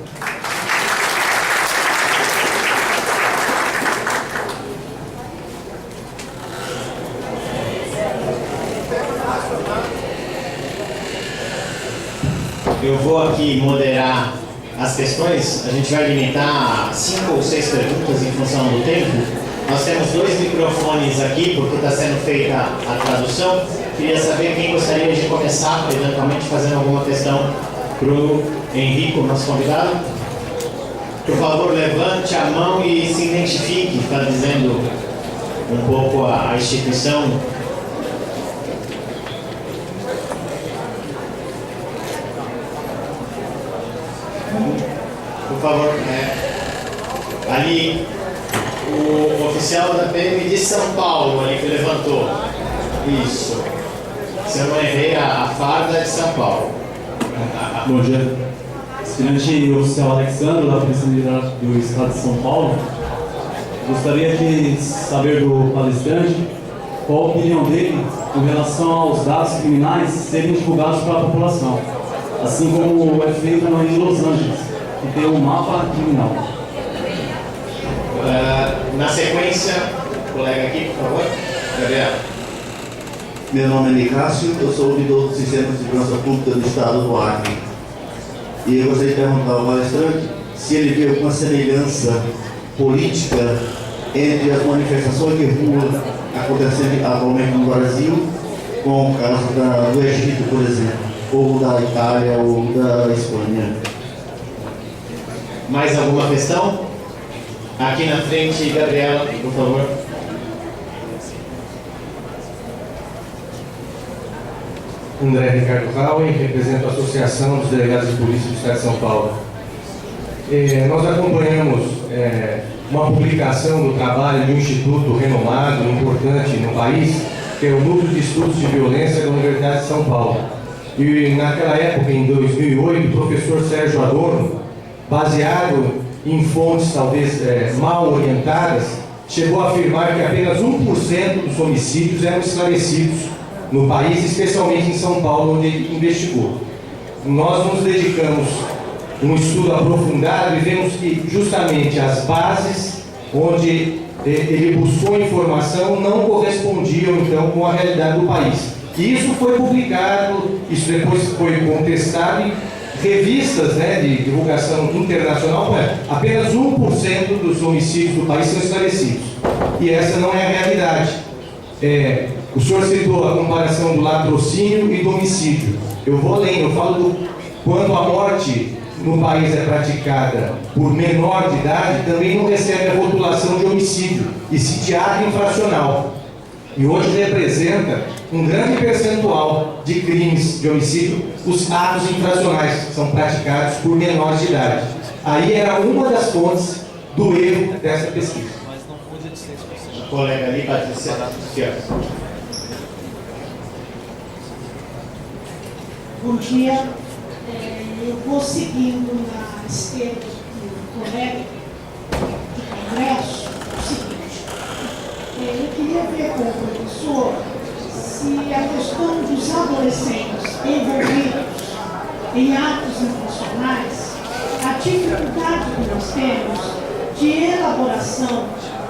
Eu vou aqui moderar as questões, a gente vai limitar a 5 ou 6 perguntas em função do tempo. Nós temos 2 microfones aqui, porque está sendo feita a tradução. Queria saber quem gostaria de começar, eventualmente, fazendo alguma questão para o Enrico, nosso convidado. Por favor, levante a mão e se identifique, está dizendo um pouco a instituição. Por favor, ali o oficial da PM de São Paulo, ali que levantou. Isso. Se eu não errei, a farda é de São Paulo. Bom dia. Aspirante oficial Alexandre, da Polícia Militar do Estado de São Paulo. Gostaria de saber do palestrante qual a opinião dele com relação aos dados criminais serem divulgados para a população, assim como é feito em Los Angeles, que tem um mapa criminal. Na sequência, colega aqui, por favor. Gabriel. Meu nome é Nicásio, eu sou ouvidor do Sistema de Segurança Pública do Estado do Acre. E eu gostaria de perguntar ao palestrante se ele vê alguma semelhança política entre as manifestações de rua acontecendo atualmente no Brasil com o caso do Egito, por exemplo, ou da Itália ou da Espanha. Mais alguma questão? Aqui na frente, Gabriela, por favor. André Ricardo Rauen, represento a Associação dos Delegados de Polícia do Estado de São Paulo. Nós acompanhamos uma publicação do trabalho de um instituto renomado, importante no país, que é o Núcleo de Estudos de Violência da Universidade de São Paulo. E naquela época, em 2008, o professor Sérgio Adorno, baseado em fontes talvez mal orientadas, chegou a afirmar que apenas 1% dos homicídios eram esclarecidos no país, especialmente em São Paulo, onde ele investigou. Nós nos dedicamos a um estudo aprofundado e vemos que justamente as bases onde ele buscou informação não correspondiam então com a realidade do país. E isso foi publicado, isso depois foi contestado em revistas de divulgação internacional. Apenas 1% dos homicídios do país são esclarecidos. E essa não é a realidade. O senhor citou a comparação do latrocínio e do homicídio. Eu vou além, eu falo do quando a morte no país é praticada por menor de idade, também não recebe a rotulação de homicídio, e sim de ato infracional. E hoje representa um grande percentual de crimes de homicídio, os atos infracionais que são praticados por menores de idade. Aí era uma das fontes do erro dessa pesquisa. O colega ali, Patrícia. Bom dia. Eu vou seguindo na esteira do colega do Congresso o seguinte. Eu queria ver com o professor se a questão dos adolescentes envolvidos em atos infracionais, a dificuldade que nós temos de elaboração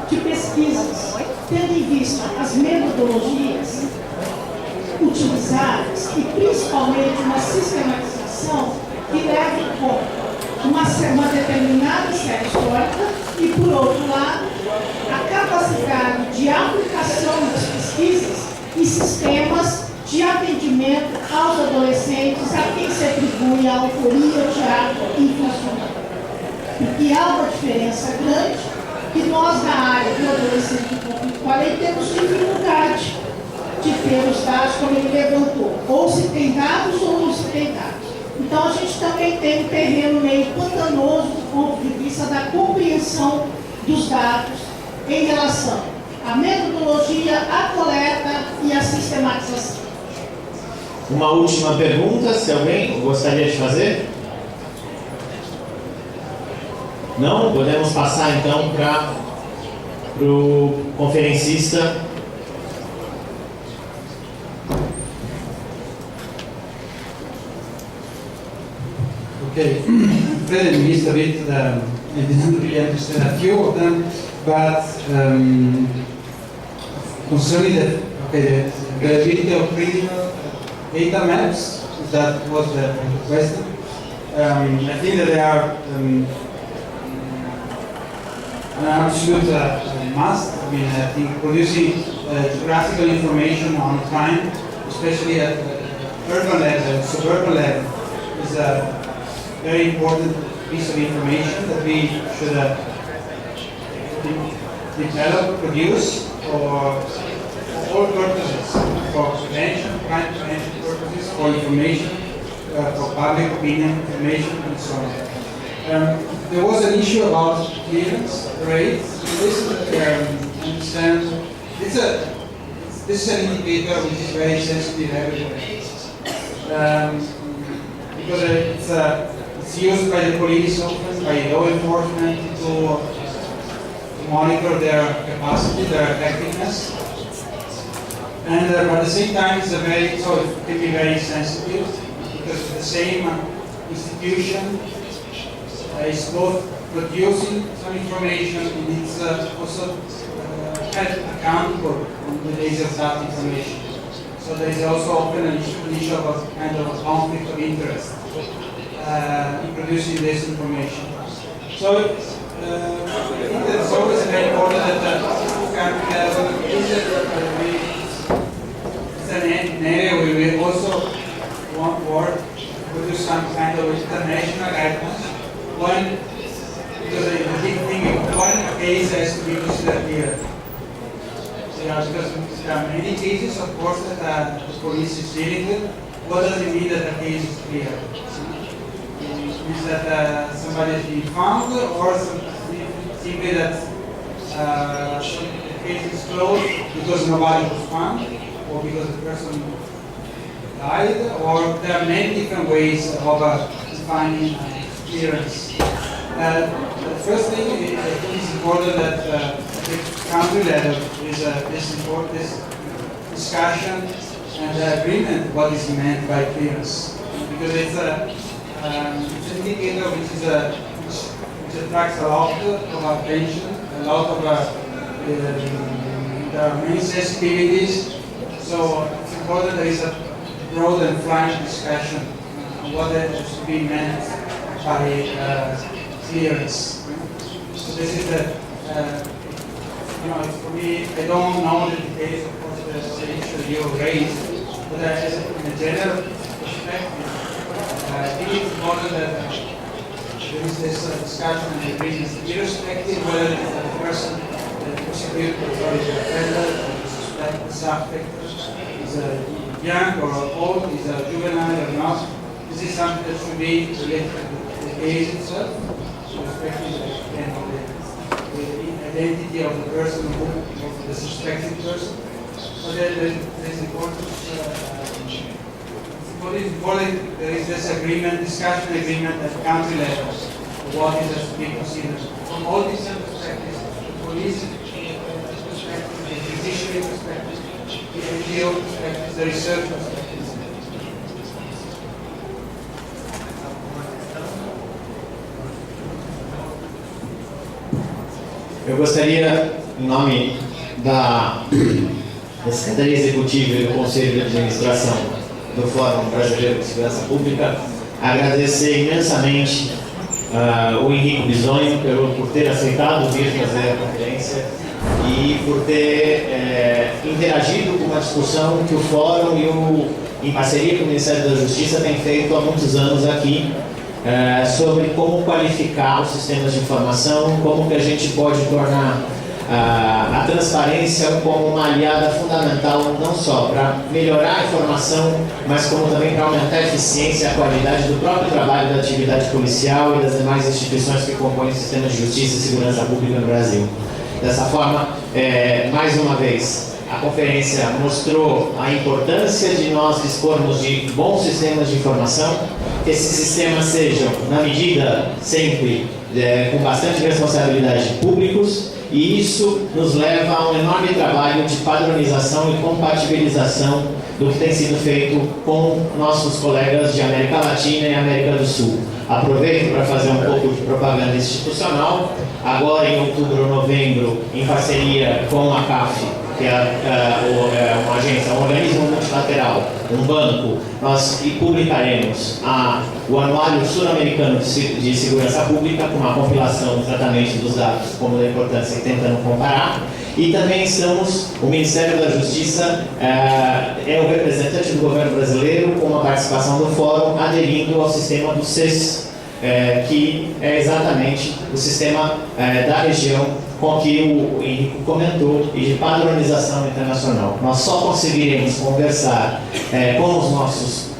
de pesquisas, tendo em vista as metodologias utilizadas e principalmente uma sistematização que leve em conta uma determinada série histórica e, por outro lado, a capacidade de aplicação das pesquisas e sistemas de atendimento aos adolescentes a quem se atribui a autoria de ato infracional. Porque há uma diferença grande que nós, na área do adolescente de conflito com a lei, temos dificuldade de ter os dados como ele levantou. Ou se tem dados ou não se tem dados. Então, a gente também tem um terreno meio pantanoso do ponto de vista da compreensão dos dados em relação à metodologia, à coleta e à sistematização. Uma última pergunta, se alguém gostaria de fazer? Não? Podemos passar então para o conferencista. Okay, Fred missed a bit, I didn't really understand a few of them, but concerning the availability of critical data maps, that was the question. I think that they are an absolute must. I mean, I think producing geographical information on crime, especially at urban level, suburban level, is a very important piece of information that we should develop, produce for all purposes, for prevention, crime prevention purposes, for information, for public opinion information, and so on. There was an issue about clearance rates. This understand this is an indicator which is very sensitive everywhere, because it's used by the police often, by law enforcement to monitor their capacity, their effectiveness. And but at the same time, it can be very sensitive because the same institution is both producing some information and it's also held accountable on the basis of that information. So there is also often an issue of a kind of a conflict of interest in producing this information. So I think that it's always very important that country level it's an area where we also want to produce some kind of international guidance. One, because the big thing is one case has to be considered here. Because there are many cases, of course, that the police is dealing with. What does it mean that the case is clear? It means that somebody has been found, or simply that the case is closed because nobody was found, or because the person died, or there are many different ways of defining clearance. The first thing is important that the country level is this discussion and agreement what is meant by clearance, because it's an indicator which attracts a lot of attention, a lot of there are many sensitivities. So it's important there is a broad and frank discussion on what is to be meant by clearance. So this is the for me, I don't know the details of course the issue you raised, but in a general perspective, I think it's important that there is this discussion and agreement, irrespective whether the person, the prosecutor, or the offender, or the that the suspect is young or old, is a juvenile or not. This is something that should be related to the case itself, respecting the identity of the person of the suspected person. But there is important. What is important, there is this agreement, discussion agreement at country level, what is to be considered. From all these perspectives, the police perspective, the judiciary perspective, the NGO perspective, the research perspective. Eu gostaria, em nome da Secretaria Executiva e do Conselho de Administração do Fórum Brasileiro de Segurança Pública, agradecer imensamente o Enrico Bisogno por ter aceitado vir fazer a conferência e por ter interagido com uma discussão que o Fórum em parceria com o Ministério da Justiça tem feito há muitos anos aqui, sobre como qualificar os sistemas de informação, como que a gente pode tornar a transparência como uma aliada fundamental não só para melhorar a informação, mas como também para aumentar a eficiência e a qualidade do próprio trabalho da atividade policial e das demais instituições que compõem o sistema de justiça e segurança pública no Brasil. Dessa forma, mais uma vez, a conferência mostrou a importância de nós dispormos de bons sistemas de informação, que esses sistemas sejam, na medida sempre, com bastante responsabilidade, públicos, e isso nos leva a um enorme trabalho de padronização e compatibilização do que tem sido feito com nossos colegas de América Latina e América do Sul. Aproveito para fazer um pouco de propaganda institucional. Agora, em outubro ou novembro, em parceria com a CAF, que é uma agência, um organismo multilateral, um banco, nós publicaremos o Anuário Sul-Americano de Segurança Pública, com uma compilação exatamente dos dados, como da importância e tentando comparar. E também o Ministério da Justiça é o representante do governo brasileiro, com a participação do Fórum, aderindo ao sistema do CES, que é exatamente o sistema da região com que o Henrico comentou, e de padronização internacional. Nós só conseguiremos conversar com os nossos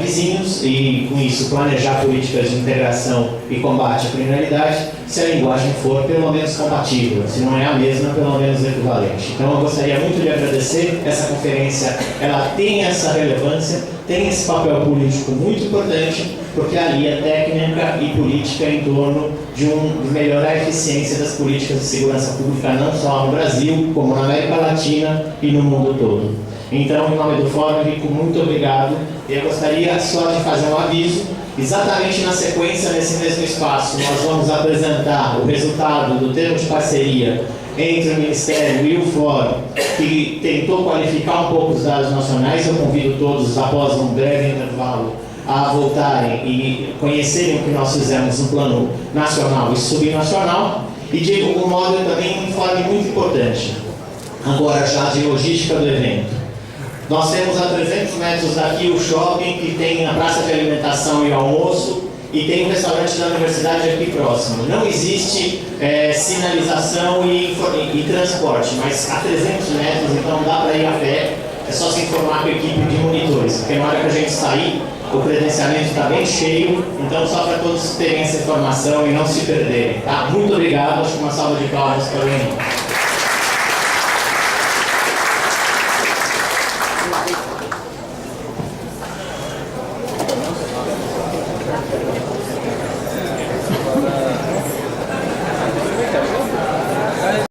vizinhos e, com isso, planejar políticas de integração e combate à criminalidade se a linguagem for pelo menos compatível, se não é a mesma, pelo menos equivalente. Então, eu gostaria muito de agradecer essa conferência. Ela tem essa relevância, tem esse papel político muito importante, porque alia técnica e política em torno de melhorar a eficiência das políticas de segurança pública, não só no Brasil, como na América Latina e no mundo todo. Então, em nome do Fórum, Enrico, muito obrigado. Eu gostaria só de fazer um aviso. Exatamente na sequência, nesse mesmo espaço, nós vamos apresentar o resultado do termo de parceria entre o Ministério e o Fórum, que tentou qualificar um pouco os dados nacionais. Eu convido todos, após um breve intervalo, a voltarem e conhecerem o que nós fizemos no plano nacional e subnacional. E, de algum modo, também um informe muito importante, agora já de logística do evento. Nós temos a 300 metros daqui o shopping, que tem a praça de alimentação e almoço, e tem um restaurante da universidade aqui próximo. Não existe sinalização e transporte, mas a 300 metros, então dá para ir a pé, é só se informar com a equipe de monitores, porque na hora que a gente sair, o credenciamento está bem cheio, então só para todos terem essa informação e não se perderem. Tá? Muito obrigado, acho que uma salva de palmas para o Henrique.